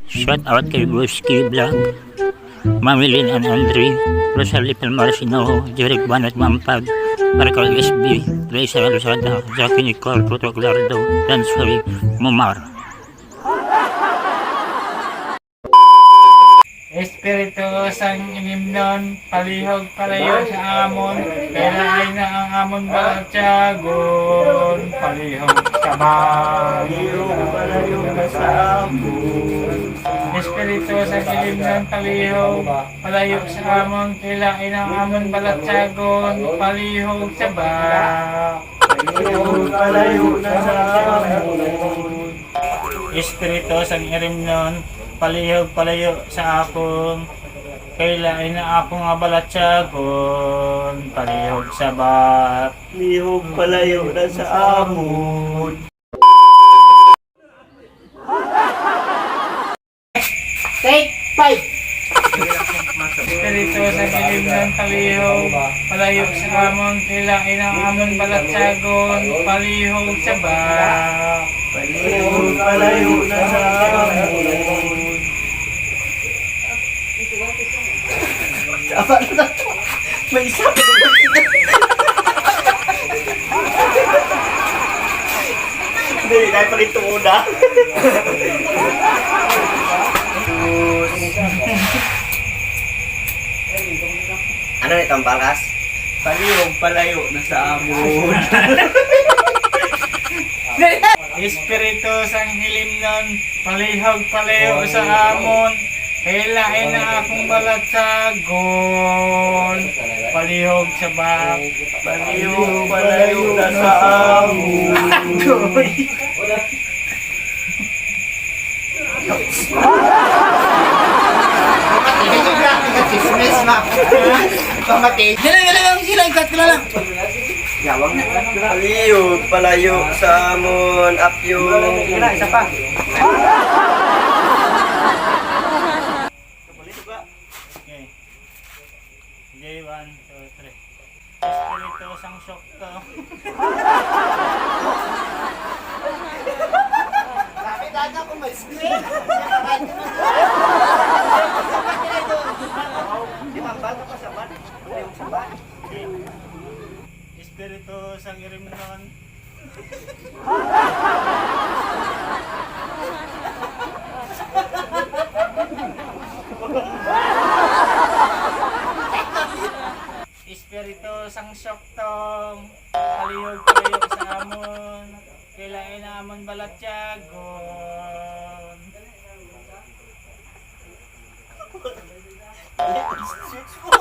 Shout out kay Bruski Vlog, Mamilin and Andre, Rosalie Palmarcino, Jeric Banat Mampag, Marcal SB, Reza Rosada, Jackie Nicole, Puto Glardo, Dansoy, Mumar. Espiritu sang inimnon, palihog palayo sa amon, kailangan na ang amon balatyagon, palihog sa palihog palayo sa amon. Espiritu sang inimnon, palihog palayo sa amon, kailangan ang amon balatyagon, palihog sa palihog palayo na sa amon. Espiritu sang inimnon, palihog palayo sa akong kailain na akong abalatsagon, palihog sa bat, palihog palayo na sa amon. Take 5. Espiritu sa gilim ng palihog palayo sa amon, kailain ang amon balatsagon, palihog sa bat, palihog palayo na sa amon. Apa na to? May isa pa naman. Hindi, kahit pa ito muna. Ano na itong balkas? Palihog palayo na sa amon. Espiritu sang hilimnon, palihog palayo sa amon, kailain na akong balatsagon, palihog sa bak, palihog palayo na sa amon. Chismis ma. Pamati. Galang sila, ikat ka lang. Yawang na. Paliyog, palayo sa amon, apyo. Isa pa. Okay. Day 1, 2, 3. Espiritu sang shock to. Sabi daga ko may screen. Di mambal ka pa sa ban. Paliyog sa ban. Espiritu sang irimnon. Espiritu sang syoktong, palihog palayo sa amon, kailangan na amon balatyagon. Switch mo.